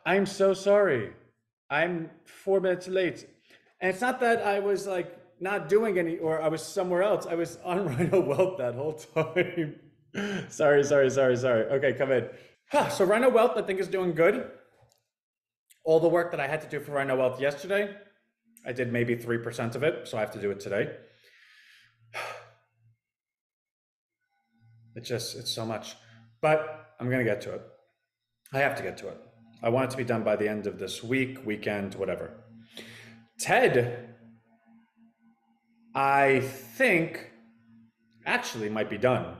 I'm so sorry. I'm 4 minutes late. And it's not that I was like not doing any or I was somewhere else. I was on Rhino Wealth that whole time. Sorry. Okay, come in. So Rhino Wealth, I think, is doing good. All the work that I had to do for Rhino Wealth yesterday, I did maybe 3% of it, so I have to do it today. It's so much. But I'm gonna get to it. I have to get to it. I want it to be done by the end of this week, weekend, whatever. Ted, I think, actually might be done.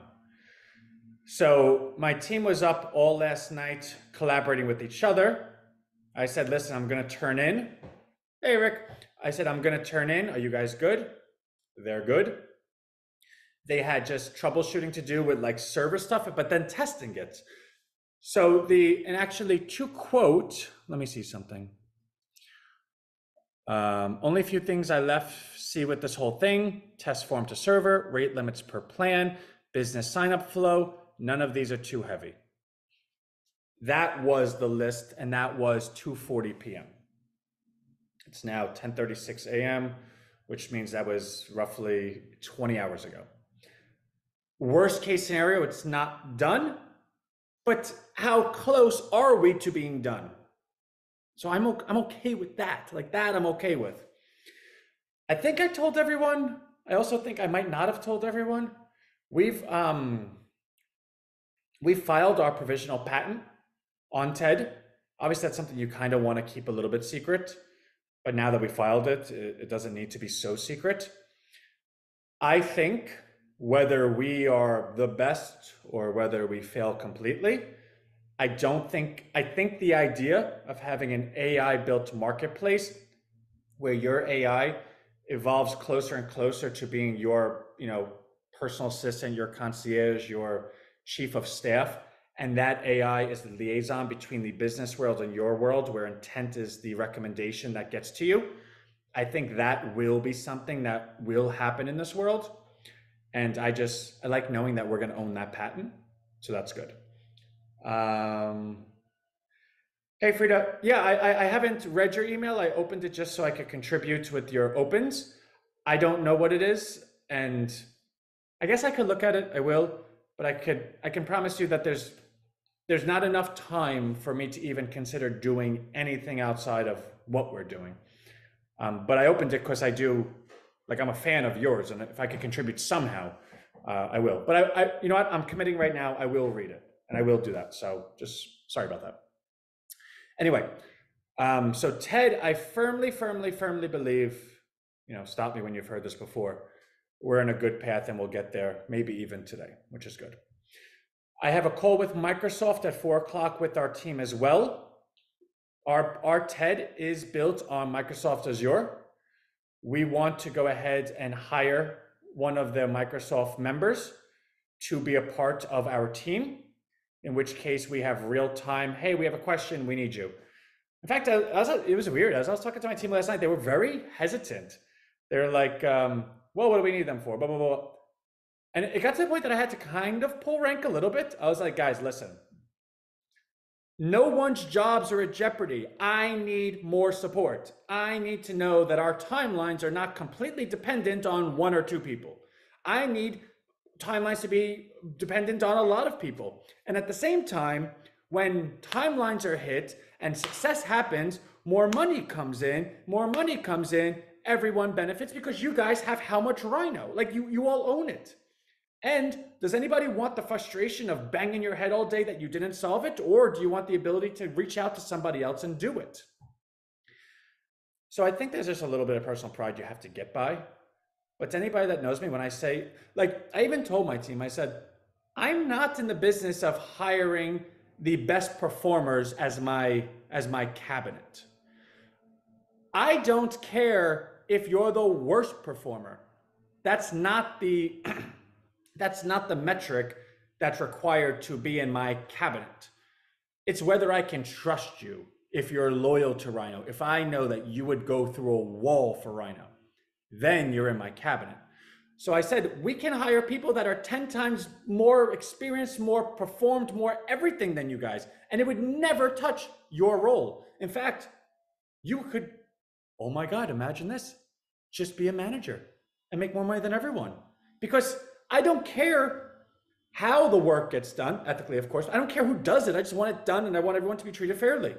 So my team was up all last night collaborating with each other. I said, listen, I'm going to turn in. Hey, Rick. I said, I'm going to turn in. Are you guys good? They're good. They had just troubleshooting to do with like server stuff, but then testing it. So and actually to quote, let me see something. Only a few things I left see with this whole thing: test form to server, rate limits per plan, business sign up flow. None of these are too heavy. That was the list, and that was 2:40 p.m. It's now 10:36 a.m., which means that was roughly 20 hours ago. Worst case scenario, it's not done, but how close are we to being done? So I'm okay with that. Like that, I'm okay with. I think I told everyone. I also think I might not have told everyone. We've filed our provisional patent on TED. Obviously, that's something you kind of want to keep a little bit secret. But now that we filed it, it doesn't need to be so secret. I think whether we are the best or whether we fail completely, I think the idea of having an AI built marketplace where your AI evolves closer and closer to being your, personal assistant, your concierge, your chief of staff, and that AI is the liaison between the business world and your world, where intent is the recommendation that gets to you. I think that will be something that will happen in this world. And I like knowing that we're going to own that patent. So that's good. Hey, Frida. Yeah, I haven't read your email. I opened it just so I could contribute with your opens. I don't know what it is. And I guess I could look at it. I will. But I can promise you that there's not enough time for me to even consider doing anything outside of what we're doing. But I opened it because I'm a fan of yours, and if I could contribute somehow, I will. But you know what? I'm committing right now. I will read it, and I will do that. So just sorry about that. Anyway, so Ted, I firmly believe, stop me when you've heard this before, we're in a good path and we'll get there, maybe even today, which is good. I have a call with Microsoft at 4 o'clock with our team as well. Our TED is built on Microsoft Azure. We want to go ahead and hire one of the Microsoft members to be a part of our team, in which case we have real time, hey, we have a question, we need you. In fact, it was weird. As I was talking to my team last night, they were very hesitant. They're like, well, what do we need them for? Blah, blah, blah. And it got to the point that I had to kind of pull rank a little bit. I was like, guys, listen. No one's jobs are at jeopardy. I need more support. I need to know that our timelines are not completely dependent on one or two people. I need timelines to be dependent on a lot of people. And at the same time, when timelines are hit and success happens, more money comes in, everyone benefits because you guys have how much Rhino? Like you all own it. And does anybody want the frustration of banging your head all day that you didn't solve it? Or do you want the ability to reach out to somebody else and do it? So I think there's just a little bit of personal pride you have to get by. But to anybody that knows me, when I say, like, I even told my team, I said, I'm not in the business of hiring the best performers as my cabinet. I don't care if you're the worst performer. That's not the that's not the metric that's required to be in my cabinet. It's whether I can trust you, if you're loyal to Rhino, if I know that you would go through a wall for Rhino, then you're in my cabinet. So I said, we can hire people that are 10 times more experienced, more performed, more everything than you guys. And it would never touch your role. In fact, you could, oh my God, imagine this, just be a manager and make more money than everyone. Because I don't care how the work gets done, ethically, of course. I don't care who does it. I just want it done and I want everyone to be treated fairly.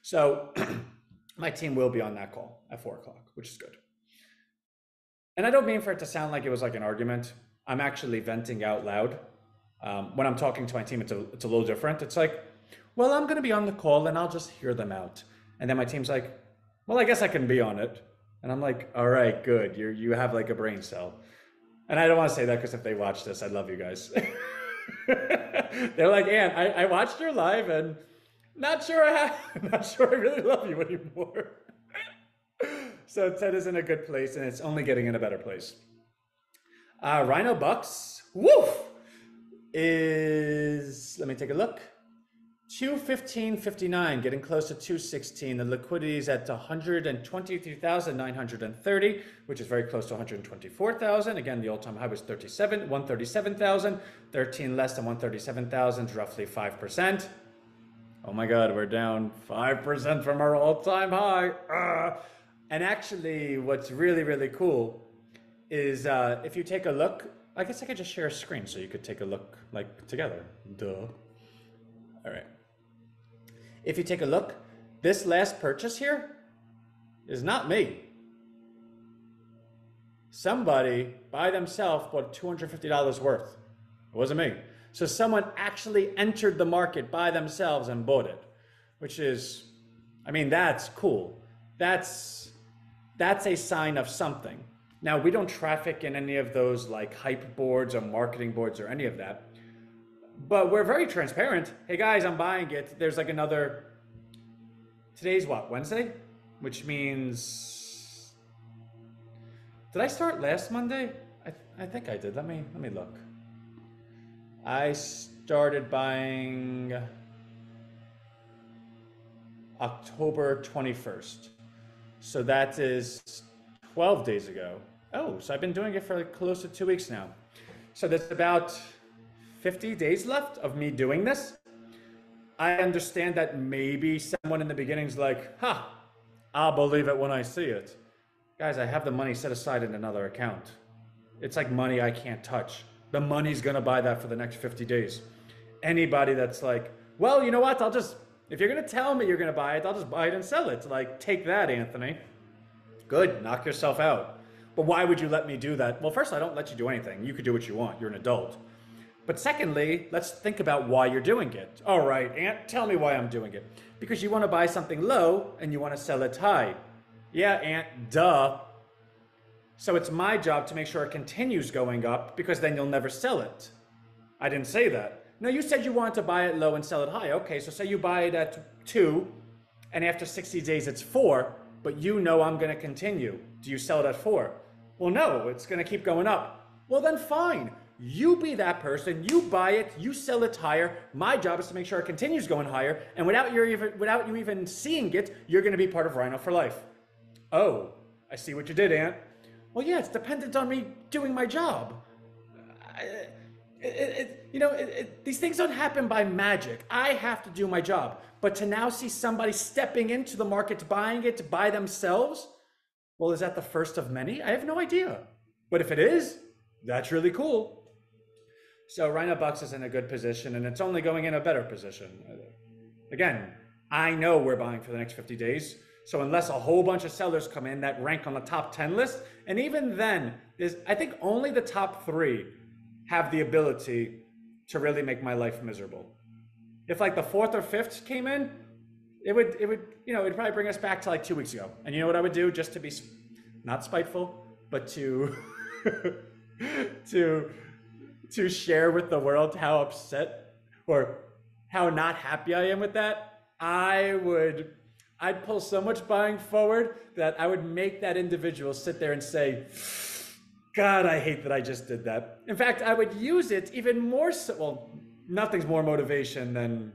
So my team will be on that call at 4 o'clock, which is good. And I don't mean for it to sound like it was like an argument. I'm actually venting out loud. When I'm talking to my team, it's a little different. It's like, well, I'm going to be on the call and I'll just hear them out. And then my team's like, well, I guess I can be on it. And I'm like, all right, good. You have like a brain cell. And I don't want to say that because if they watch this, I love you guys. They're like, Ann, I watched your live and not sure I really love you anymore. So Ted is in a good place and it's only getting in a better place. Rhino Bucks, woof, is, let me take a look. 215.59, getting close to 216. The liquidity is at 123,930, which is very close to 124,000. Again, the all-time high was 137,000. 13 less than 137,000 is roughly 5%. Oh my God, we're down 5% from our all-time high. And actually, what's really, really cool is if you take a look, I guess I could just share a screen so you could take a look like together. Duh. All right. If you take a look, this last purchase here is not me. Somebody by themselves bought $250 worth. It wasn't me. So someone actually entered the market by themselves and bought it, which is, I mean, that's cool. That's a sign of something. Now, we don't traffic in any of those like hype boards or marketing boards or any of that. But we're very transparent. Hey guys, I'm buying it. There's like another, today's what, Wednesday? Which means, did I start last Monday? I think I did. Let me look. I started buying October 21st. So that is 12 days ago. Oh, so I've been doing it for like close to 2 weeks now. So that's about 50 days left of me doing this. I understand that maybe someone in the beginning is like, I'll believe it when I see it. Guys, I have the money set aside in another account. It's like money I can't touch. The money's gonna buy that for the next 50 days. Anybody that's like, well, you know what, if you're gonna tell me you're gonna buy it, I'll just buy it and sell it. Like, take that, Anthony. Good, knock yourself out. But why would you let me do that? Well, first, I don't let you do anything. You could do what you want, you're an adult. But secondly, let's think about why you're doing it. All right, Ant, tell me why I'm doing it. Because you want to buy something low and you want to sell it high. Yeah, Ant, duh. So it's my job to make sure it continues going up because then you'll never sell it. I didn't say that. No, you said you wanted to buy it low and sell it high. Okay, so say you buy it at 2 and after 60 days it's 4, but you know I'm going to continue. Do you sell it at 4? Well, no, it's going to keep going up. Well, then fine. You be that person, you buy it, you sell it higher. My job is to make sure it continues going higher, and without you even seeing it, you're gonna be part of Rhino for life. Oh, I see what you did, Ant. Well, yeah, it's dependent on me doing my job. These things don't happen by magic. I have to do my job. But to now see somebody stepping into the market, buying it by themselves, well, is that the first of many? I have no idea. But if it is, that's really cool. So Rhino Bucks is in a good position and it's only going in a better position. Again, I know we're buying for the next 50 days. So unless a whole bunch of sellers come in that rank on the top 10 list, and even then, I think only the top 3 have the ability to really make my life miserable. If like the 4th or 5th came in, it'd probably bring us back to like 2 weeks ago. And you know what I would do just to be not spiteful, but to to share with the world how upset or how not happy I am with that, I'd pull so much buying forward that I would make that individual sit there and say, God, I hate that I just did that. In fact, I would use it even more so. Well, nothing's more motivation than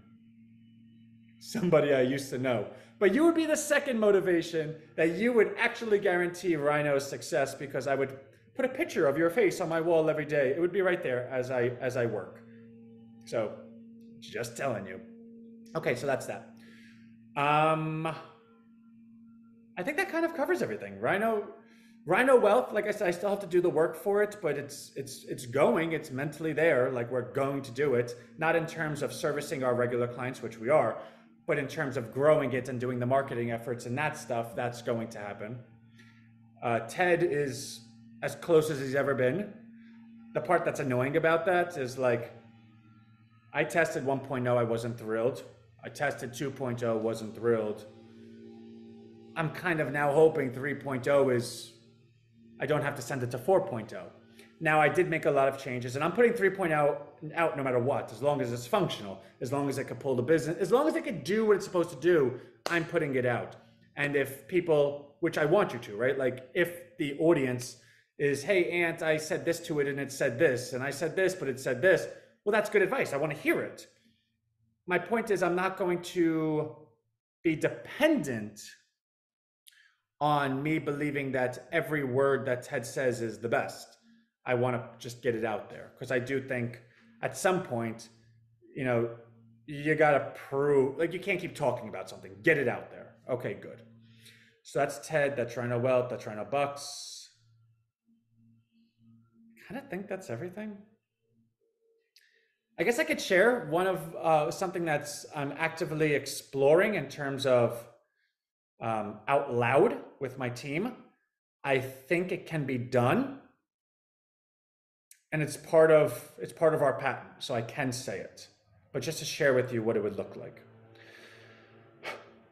somebody I used to know. But you would be the second motivation that you would actually guarantee Rhino's success, because I would put a picture of your face on my wall every day. It would be right there as I work. So, just telling you. Okay, so that's that. I think that kind of covers everything. Rhino Wealth, like I said, I still have to do the work for it, but it's going, it's mentally there, like we're going to do it, not in terms of servicing our regular clients, which we are, but in terms of growing it and doing the marketing efforts and that stuff, that's going to happen. Ted is as close as he's ever been. The part that's annoying about that is like, I tested 1.0, I wasn't thrilled. I tested 2.0, wasn't thrilled. I'm kind of now hoping 3.0 is, I don't have to send it to 4.0. Now I did make a lot of changes and I'm putting 3.0 out no matter what, as long as it's functional, as long as it could pull the business, as long as it could do what it's supposed to do, I'm putting it out. And if people, which I want you to, right? Like if the audience is, hey, Ant, I said this to it and it said this, and I said this, but it said this. Well, that's good advice. I want to hear it. My point is I'm not going to be dependent on me believing that every word that Ted says is the best. I want to just get it out there because I do think at some point, you got to prove, like you can't keep talking about something. Get it out there. Okay, good. So that's Ted, that's Rhino Wealth, that's Rhino Bucks. I kind of think that's everything. I guess I could share one of something that's I'm actively exploring in terms of out loud with my team. I think it can be done, and it's part of our patent, so I can say it. But just to share with you what it would look like.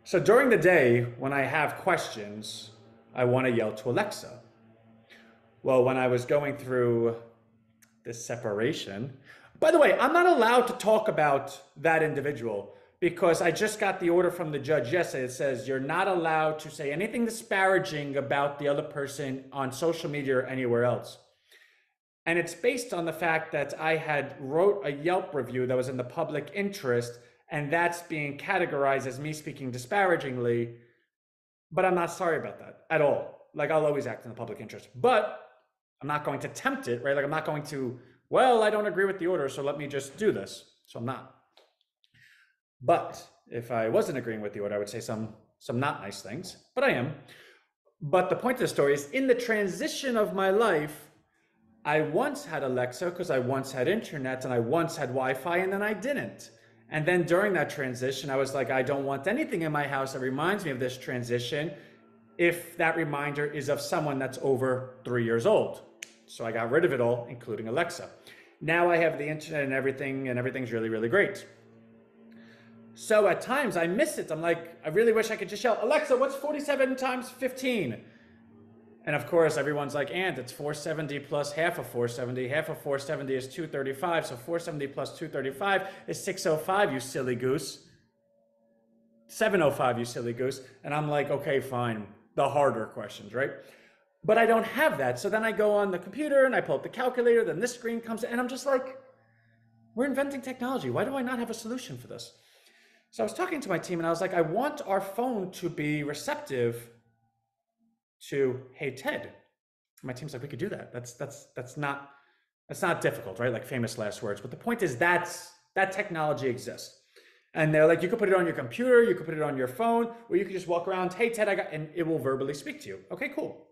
So during the day, when I have questions, I want to yell to Alexa. Well, when I was going through this separation, by the way, I'm not allowed to talk about that individual because I just got the order from the judge yesterday. It says you're not allowed to say anything disparaging about the other person on social media or anywhere else. And it's based on the fact that I had wrote a Yelp review that was in the public interest, and that's being categorized as me speaking disparagingly. But I'm not sorry about that at all. Like I'll always act in the public interest, but I'm not going to tempt it, right? Like I'm not going to, well, I don't agree with the order, so let me just do this. So I'm not. But if I wasn't agreeing with the order, I would say some not nice things, but I am. But the point of the story is in the transition of my life, I once had Alexa because I once had internet and I once had Wi-Fi and then I didn't. And then during that transition, I was like, I don't want anything in my house that reminds me of this transition if that reminder is of someone that's over 3 years old. So I got rid of it all, including Alexa. Now I have the internet and everything's really, really great. So at times I miss it. I'm like, I really wish I could just yell, Alexa, what's 47 times 15? And of course, everyone's like, and it's 470 plus half of 470. Half of 470 is 235. So 470 plus 235 is 605, you silly goose. 705, you silly goose. And I'm like, okay, fine. The harder questions, right? But I don't have that. So then I go on the computer and I pull up the calculator. Then this screen comes and I'm just like, we're inventing technology. Why do I not have a solution for this? So I was talking to my team and I was like, I want our phone to be receptive to, hey, Ted. My team's like, we could do that. That's not difficult, right? Like famous last words. But the point is that technology exists. And they're like, you could put it on your computer, you could put it on your phone, or you could just walk around, hey, Ted, and it will verbally speak to you. Okay, cool.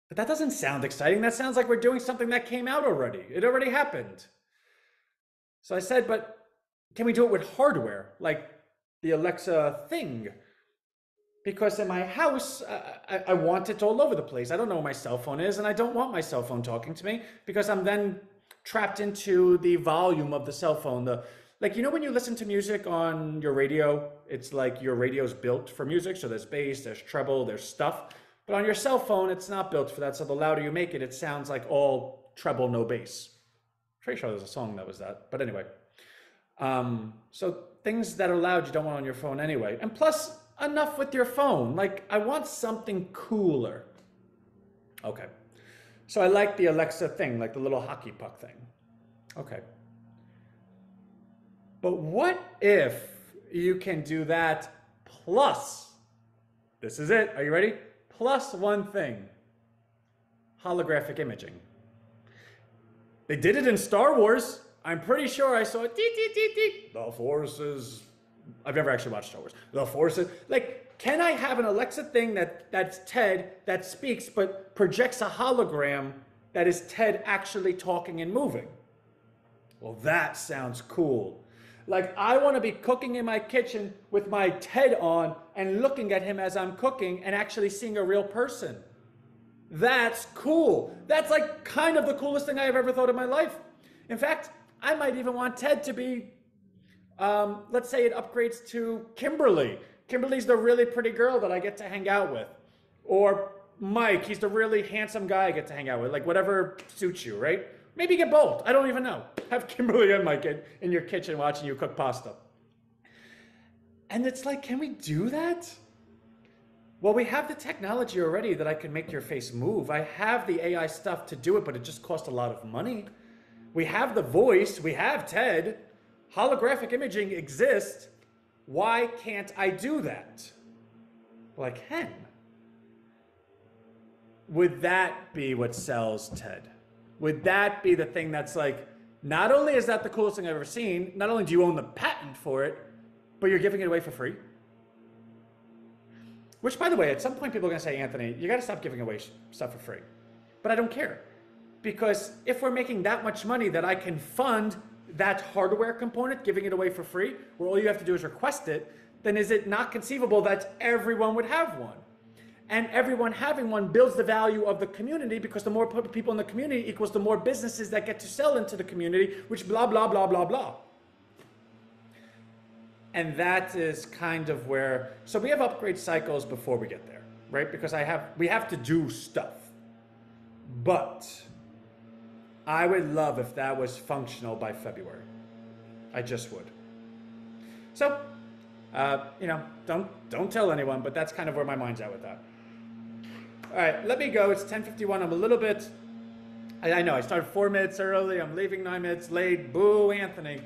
But that doesn't sound exciting. That sounds like we're doing something that came out already. It already happened. So I said, but can we do it with hardware, like the Alexa thing? Because in my house, I want it all over the place. I don't know where my cell phone is, and I don't want my cell phone talking to me because I'm then trapped into the volume of the cell phone. Like, when you listen to music on your radio, it's like your radio's built for music. So there's bass, there's treble, there's stuff. But on your cell phone, it's not built for that. So the louder you make it, it sounds like all treble, no bass. Pretty sure there's a song that was that. But anyway. So things that are loud, you don't want on your phone anyway. And plus, enough with your phone. Like, I want something cooler. Okay. So I like the Alexa thing, like the little hockey puck thing. Okay. But what if you can do that plus, this is it, are you ready? Plus one thing. holographic imaging. They did it in Star Wars. I'm pretty sure I saw it. Deep, deep, deep, deep. The Force is. I've never actually watched Star Wars. The Force is. Like, can I have an Alexa thing that's Ted that speaks but projects a hologram that is Ted actually talking and moving? Well, that sounds cool. Like, I want to be cooking in my kitchen with my Ted on and looking at him as I'm cooking and actually seeing a real person. That's cool. That's like kind of the coolest thing I have ever thought in my life. In fact, I might even want Ted to be, let's say it upgrades to Kimberly. Kimberly's the really pretty girl that I get to hang out with. Or Mike, he's the really handsome guy I get to hang out with. Like, whatever suits you, right? Maybe get both. I don't even know. Have Kimberly and Mike in your kitchen watching you cook pasta. And it's like, can we do that? Well, we have the technology already that I can make your face move. I have the AI stuff to do it, but it just costs a lot of money. We have the voice. We have Ted. Holographic imaging exists. Why can't I do that? Well, I can. Would that be what sells Ted? Would that be the thing that's like, not only is that the coolest thing I've ever seen, not only do you own the patent for it, but you're giving it away for free? Which, by the way, at some point people are going to say, Anthony, you got to stop giving away stuff for free. But I don't care. Because if we're making that much money that I can fund that hardware component, giving it away for free, where all you have to do is request it, then is it not conceivable that everyone would have one? And everyone having one builds the value of the community, because the more people in the community equals the more businesses that get to sell into the community, which blah, blah, blah, blah, blah. And that is kind of where, so we have upgrade cycles before we get there, right? Because we have to do stuff. But I would love if that was functional by February. I just would. So, don't tell anyone, but that's kind of where my mind's at with that. All right, let me go. It's 10:51. I'm a little bit, I know I started 4 minutes early. I'm leaving 9 minutes late. Boo, Anthony.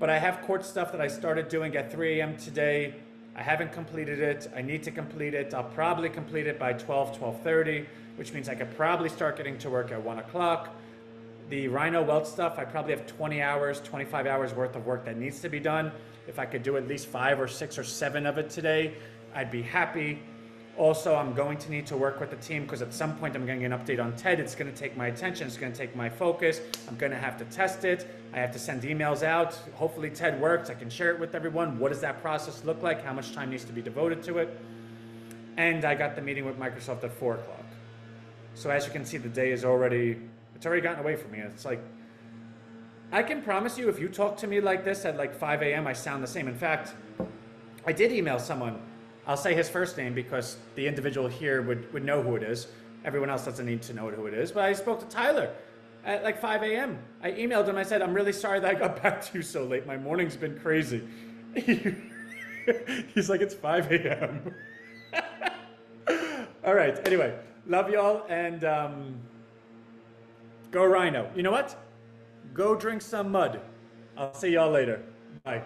But I have court stuff that I started doing at 3 a.m. today. I haven't completed it. I need to complete it. I'll probably complete it by 12:30, which means I could probably start getting to work at 1 o'clock. The Rhino welt stuff, I probably have 20 hours, 25 hours worth of work that needs to be done. If I could do at least 5 or 6 or 7 of it today, I'd be happy. Also, I'm going to need to work with the team because at some point I'm getting an update on TED. It's going to take my attention. It's going to take my focus. I'm going to have to test it. I have to send emails out. Hopefully TED works. I can share it with everyone. What does that process look like? How much time needs to be devoted to it? And I got the meeting with Microsoft at 4 o'clock. So as you can see, the day is already, it's already gotten away from me. It's like, I can promise you if you talk to me like this at like 5 a.m., I sound the same. In fact, I did email someone. I'll say his first name because the individual here would know who it is. Everyone else doesn't need to know who it is. But I spoke to Tyler at like 5 a.m. I emailed him. I said, I'm really sorry that I got back to you so late. My morning's been crazy. He's like, it's 5 a.m. All right. Anyway, love y'all. And go Rhino. You know what? Go drink some mud. I'll see y'all later. Bye.